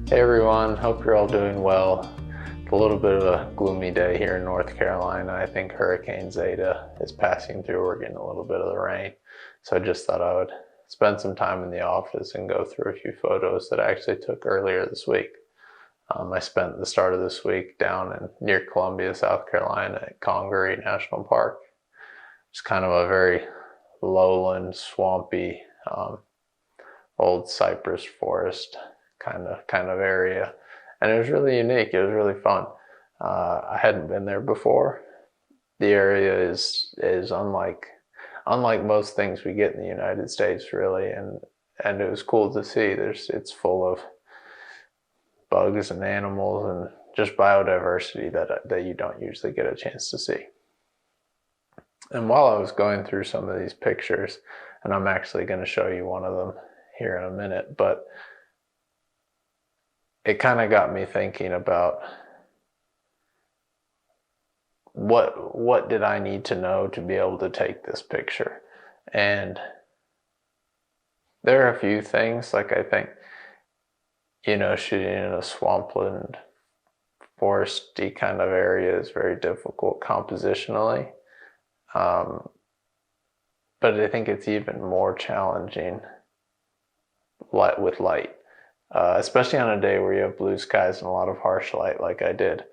Hey everyone, hope you're all doing well. It's a little bit of a gloomy day here in North Carolina. I think Hurricane Zeta is passing through. We're getting a little bit of the rain. So I just thought I would spend some time in the office and go through a few photos that I actually took earlier this week. I spent the start of this week down near Columbia, South Carolina at Congaree National Park. It's kind of a very lowland, swampy, old cypress forest kind of area, and it was really unique. It was really fun. I hadn't been there before. The area is unlike most things we get in the United States, really, and it was cool to see. It's full of bugs and animals and just biodiversity that you don't usually get a chance to see. And while I was going through some of these pictures, and I'm actually going to show you one of them here in a minute, but it kind of got me thinking about what did I need to know to be able to take this picture. And there are a few things, like I think, shooting in a swampland, foresty kind of area is very difficult compositionally. But I think it's even more challenging with light. Especially on a day where you have blue skies and a lot of harsh light like I did.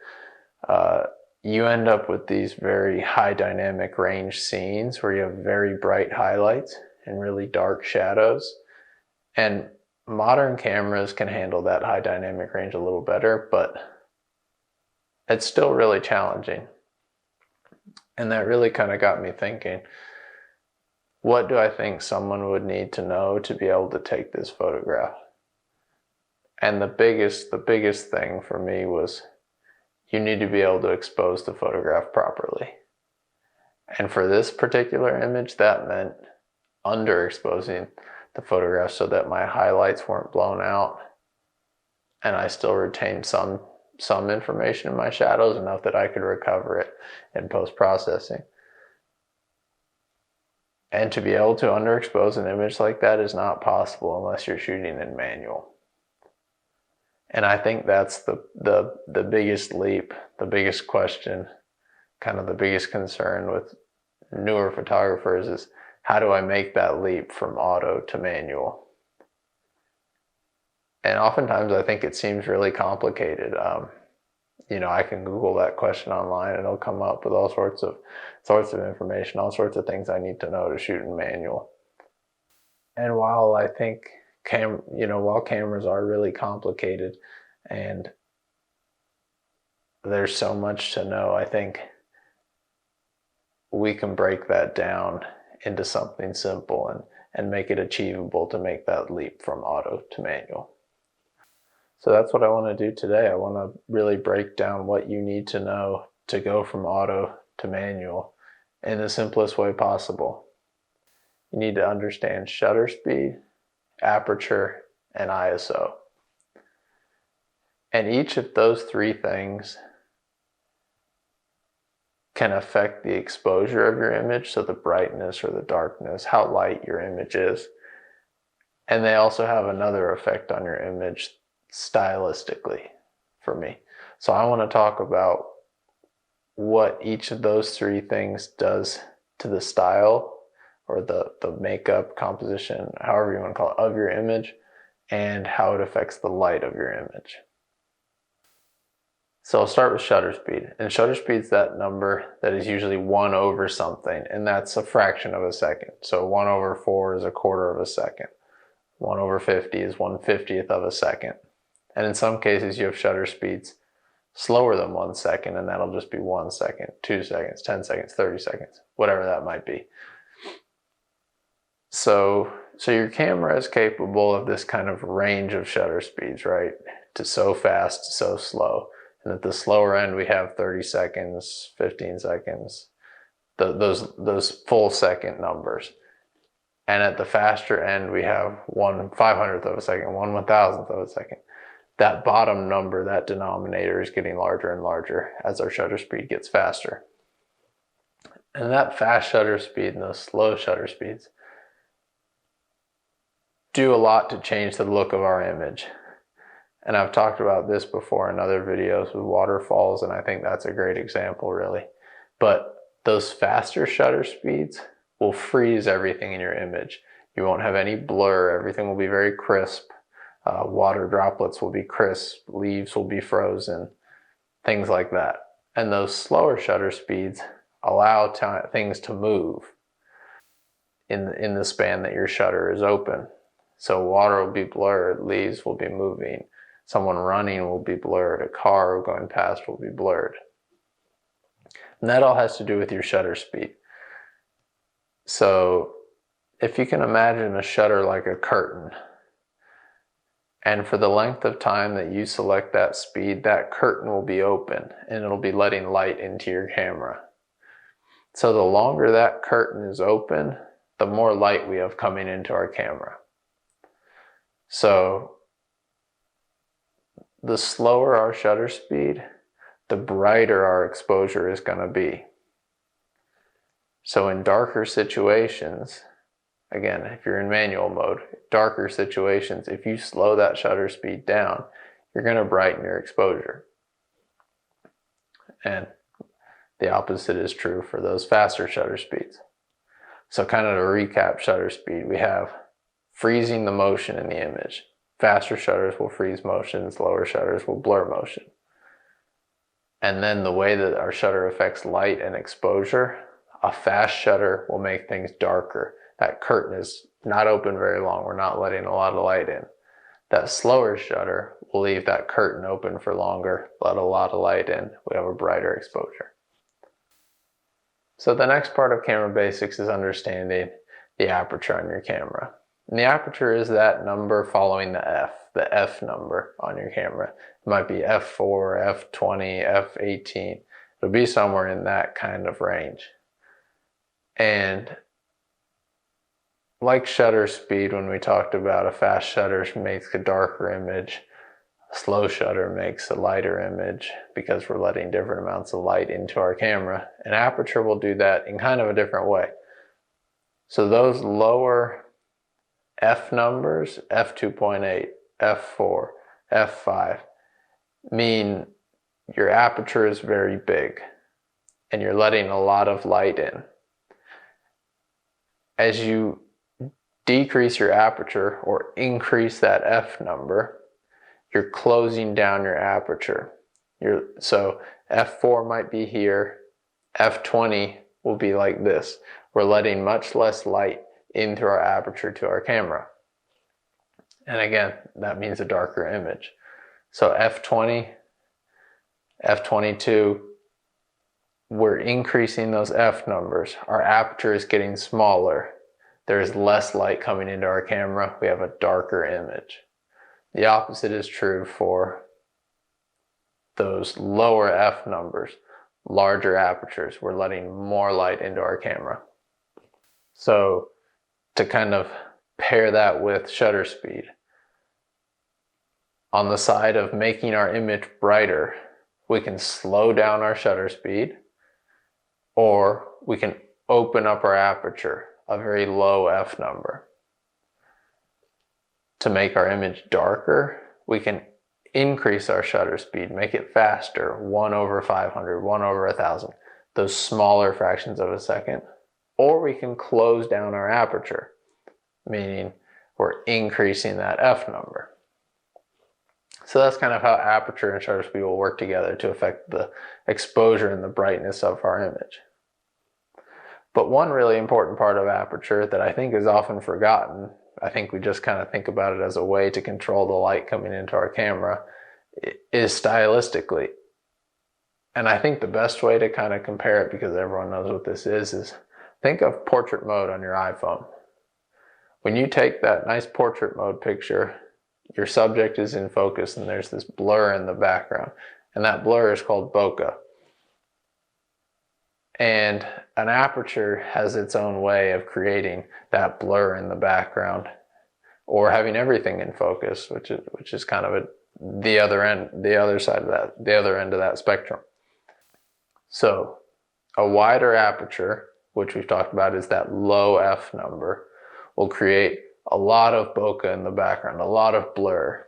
You end up with these very high dynamic range scenes where you have very bright highlights and really dark shadows. And modern cameras can handle that high dynamic range a little better, but it's still really challenging. And that really kind of got me thinking, what do I think someone would need to know to be able to take this photograph? And the biggest thing for me was you need to be able to expose the photograph properly. And for this particular image, that meant underexposing the photograph so that my highlights weren't blown out and I still retained some information in my shadows, enough that I could recover it in post-processing. And to be able to underexpose an image like that is not possible unless you're shooting in manual. And I think that's the biggest leap, the biggest question, kind of the biggest concern with newer photographers is, how do I make that leap from auto to manual? And oftentimes I think it seems really complicated. I can Google that question online and it'll come up with all sorts of information, all sorts of things I need to know to shoot in manual. And while I think while cameras are really complicated and there's so much to know, I think we can break that down into something simple and make it achievable to make that leap from auto to manual. So that's what I want to do today. I want to really break down what you need to know to go from auto to manual in the simplest way possible. You need to understand shutter speed, aperture, and ISO. And each of those three things can affect the exposure of your image, so the brightness or the darkness, how light your image is. And they also have another effect on your image stylistically for me. So I want to talk about what each of those three things does to the style or the makeup, composition, however you want to call it, of your image, and how it affects the light of your image. So I'll start with shutter speed. And shutter speed is that number that is usually 1 over something, and that's a fraction of a second. So 1 over 4 is a quarter of a second. 1 over 50 is 1/50th of a second. And in some cases you have shutter speeds slower than 1 second, and that'll just be 1 second, 2 seconds, 10 seconds, 30 seconds, whatever that might be. So your camera is capable of this kind of range of shutter speeds, right? To so fast, to so slow. And at the slower end, we have 30 seconds, 15 seconds, those full second numbers. And at the faster end, we have 1/500th of a second, 1/1000th of a second. That bottom number, that denominator, is getting larger and larger as our shutter speed gets faster. And that fast shutter speed and those slow shutter speeds do a lot to change the look of our image. And I've talked about this before in other videos with waterfalls, and I think that's a great example, really. But those faster shutter speeds will freeze everything in your image. You won't have any blur. Everything will be very crisp. Water droplets will be crisp. Leaves will be frozen. Things like that. And those slower shutter speeds allow things to move in the span that your shutter is open. So water will be blurred. Leaves will be moving. Someone running will be blurred. A car going past will be blurred. And that all has to do with your shutter speed. So if you can imagine a shutter like a curtain, and for the length of time that you select that speed, that curtain will be open and it'll be letting light into your camera. So the longer that curtain is open, the more light we have coming into our camera. So the slower our shutter speed, the brighter our exposure is going to be. So in darker situations, again, if you're in manual mode, darker situations, if you slow that shutter speed down, you're going to brighten your exposure. And the opposite is true for those faster shutter speeds. So kind of to recap shutter speed, we have freezing the motion in the image. Faster shutters will freeze motion, slower shutters will blur motion. And then the way that our shutter affects light and exposure, a fast shutter will make things darker. That curtain is not open very long. We're not letting a lot of light in. That slower shutter will leave that curtain open for longer, let a lot of light in. We have a brighter exposure. So the next part of camera basics is understanding the aperture on your camera. And the aperture is that number following the F number on your camera. It might be f4, f20, f18. It'll be somewhere in that kind of range. And like shutter speed, when we talked about a fast shutter makes a darker image, a slow shutter makes a lighter image because we're letting different amounts of light into our camera. An aperture will do that in kind of a different way. So those lower F numbers, f2.8, f4, f5, mean your aperture is very big and you're letting a lot of light in. As you decrease your aperture or increase that F number, you're closing down your aperture. So f4 might be here, f20 will be like this. We're letting much less light into our aperture to our camera. And again, that means a darker image. So f20, f22, we're increasing those F numbers. Our aperture is getting smaller. There's less light coming into our camera. We have a darker image. The opposite is true for those lower F numbers, larger apertures. We're letting more light into our camera. So to kind of pair that with shutter speed, on the side of making our image brighter, we can slow down our shutter speed, or we can open up our aperture, a very low F number. To make our image darker, we can increase our shutter speed, make it faster, 1/500, 1/1000, those smaller fractions of a second. Or we can close down our aperture, meaning we're increasing that F number. So that's kind of how aperture and shutter speed will work together to affect the exposure and the brightness of our image. But one really important part of aperture that I think is often forgotten, I think we just kind of think about it as a way to control the light coming into our camera, is stylistically. And I think the best way to kind of compare it, because everyone knows what this is think of portrait mode on your iPhone. When you take that nice portrait mode picture, your subject is in focus and there's this blur in the background. And that blur is called bokeh. And an aperture has its own way of creating that blur in the background, or having everything in focus, which is kind of the other end of that spectrum. So a wider aperture, which we've talked about is that low F number, will create a lot of bokeh in the background, a lot of blur.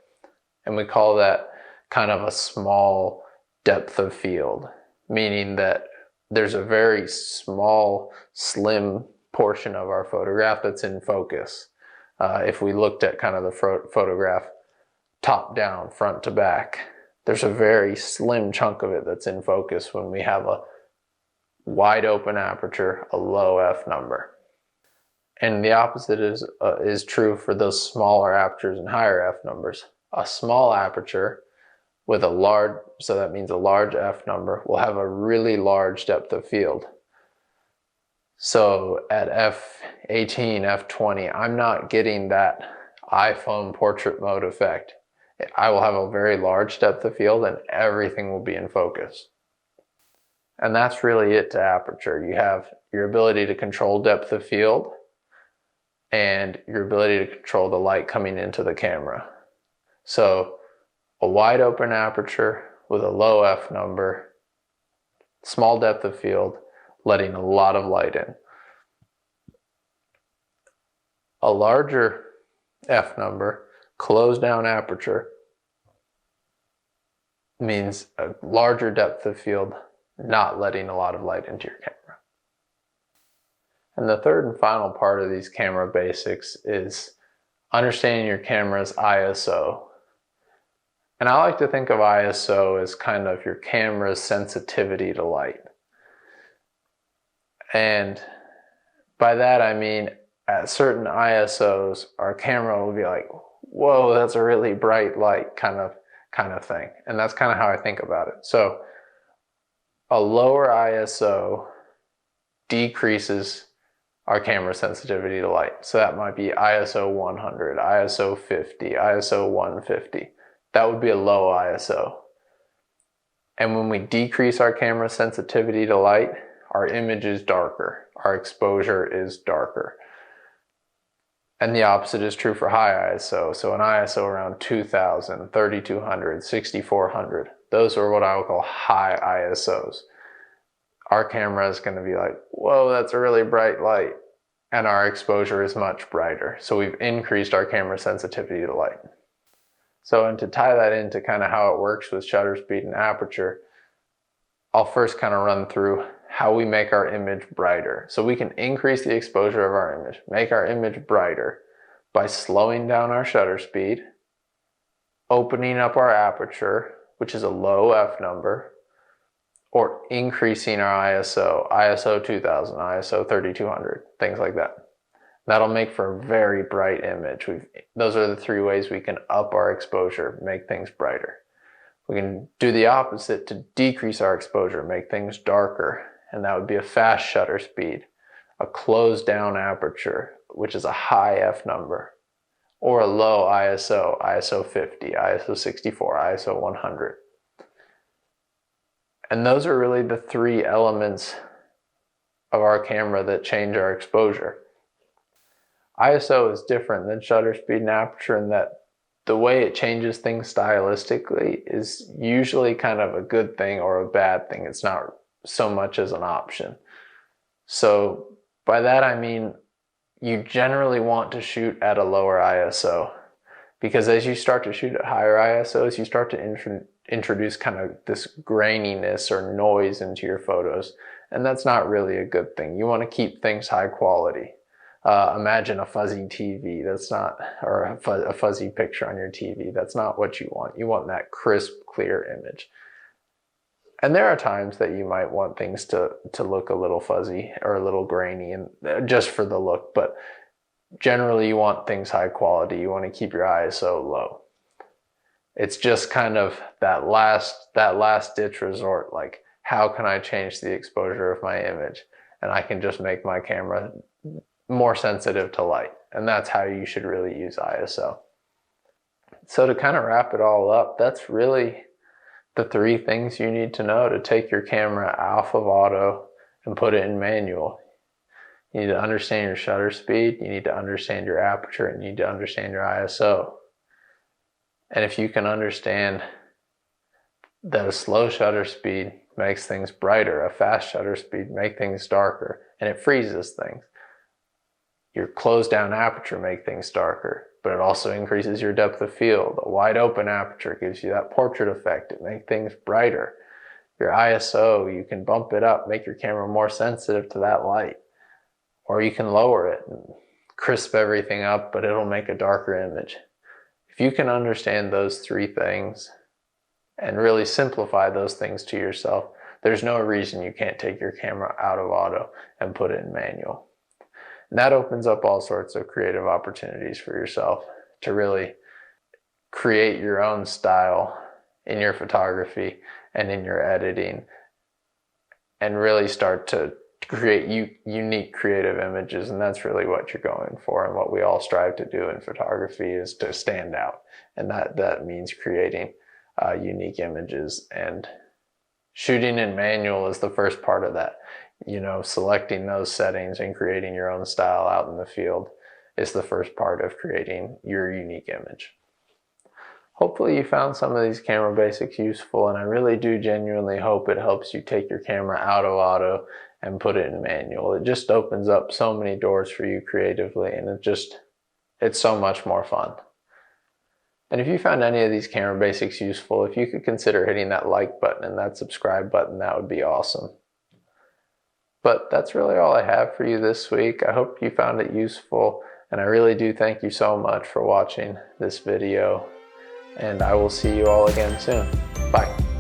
And we call that kind of a small depth of field, meaning that there's a very small, slim portion of our photograph that's in focus. If we looked at kind of the photograph top down, front to back, there's a very slim chunk of it that's in focus when we have a wide open aperture, a low f number. And the opposite is true for those smaller apertures and higher f numbers. A small aperture with a large, so that means a large f number, will have a really large depth of field. So at f18, f20, I'm not getting that iPhone portrait mode effect. I will have a very large depth of field and everything will be in focus. And that's really it to aperture. You have your ability to control depth of field and your ability to control the light coming into the camera. So a wide open aperture with a low f number, small depth of field, letting a lot of light in. A larger f number, closed down aperture, means a larger depth of field, not letting a lot of light into your camera. And the third and final part of these camera basics is understanding your camera's ISO. And I like to think of ISO as kind of your camera's sensitivity to light. And by that I mean at certain ISOs, our camera will be like, whoa, that's a really bright light kind of thing. And that's kind of how I think about it. So a lower ISO decreases our camera sensitivity to light. So that might be ISO 100, ISO 50, ISO 150. That would be a low ISO. And when we decrease our camera sensitivity to light, our image is darker, our exposure is darker. And the opposite is true for high ISO. So an ISO around 2000, 3200, 6400, those are what I would call high ISOs. Our camera is going to be like, whoa, that's a really bright light. And our exposure is much brighter. So we've increased our camera sensitivity to light. So, and to tie that into kind of how it works with shutter speed and aperture, I'll first kind of run through how we make our image brighter. So we can increase the exposure of our image, make our image brighter by slowing down our shutter speed, opening up our aperture, which is a low f number, or increasing our ISO, ISO 2000, ISO 3200, things like that. That'll make for a very bright image. Those are the three ways we can up our exposure, make things brighter. We can do the opposite to decrease our exposure, make things darker, and that would be a fast shutter speed, a closed down aperture, which is a high f number, or a low ISO, ISO 50, ISO 64, ISO 100. And those are really the three elements of our camera that change our exposure. ISO is different than shutter speed and aperture in that the way it changes things stylistically is usually kind of a good thing or a bad thing. It's not so much as an option. So by that I mean you generally want to shoot at a lower ISO, because as you start to shoot at higher ISOs, you start to introduce kind of this graininess or noise into your photos, and that's not really a good thing. You want to keep things high quality. Imagine a fuzzy TV. That's not, or a fuzzy picture on your TV. That's not what you want. You want that crisp, clear image. And there are times that you might want things to look a little fuzzy or a little grainy, and just for the look. But generally, you want things high quality. You want to keep your ISO low. It's just kind of that last ditch resort. Like, how can I change the exposure of my image? And I can just make my camera more sensitive to light. And that's how you should really use ISO. So to kind of wrap it all up, that's really the three things you need to know to take your camera off of auto and put it in manual. You need to understand your shutter speed, you need to understand your aperture, and you need to understand your ISO. And if you can understand that a slow shutter speed makes things brighter, a fast shutter speed makes things darker, and it freezes things, your closed down aperture make things darker, but it also increases your depth of field. A wide open aperture gives you that portrait effect. It makes things brighter. Your ISO, you can bump it up, make your camera more sensitive to that light. Or you can lower it and crisp everything up, but it'll make a darker image. If you can understand those three things and really simplify those things to yourself, there's no reason you can't take your camera out of auto and put it in manual. And that opens up all sorts of creative opportunities for yourself to really create your own style in your photography and in your editing, and really start to create unique creative images. And that's really what you're going for, and what we all strive to do in photography is to stand out. And that means creating unique images, and shooting in manual is the first part of that. You know, selecting those settings and creating your own style out in the field is the first part of creating your unique image. Hopefully you found some of these camera basics useful, and I really do genuinely hope it helps you take your camera out of auto and put it in manual. It just opens up so many doors for you creatively, and it's so much more fun. And if you found any of these camera basics useful, if you could consider hitting that like button and that subscribe button, that would be awesome. But that's really all I have for you this week. I hope you found it useful, and I really do thank you so much for watching this video. And I will see you all again soon. Bye.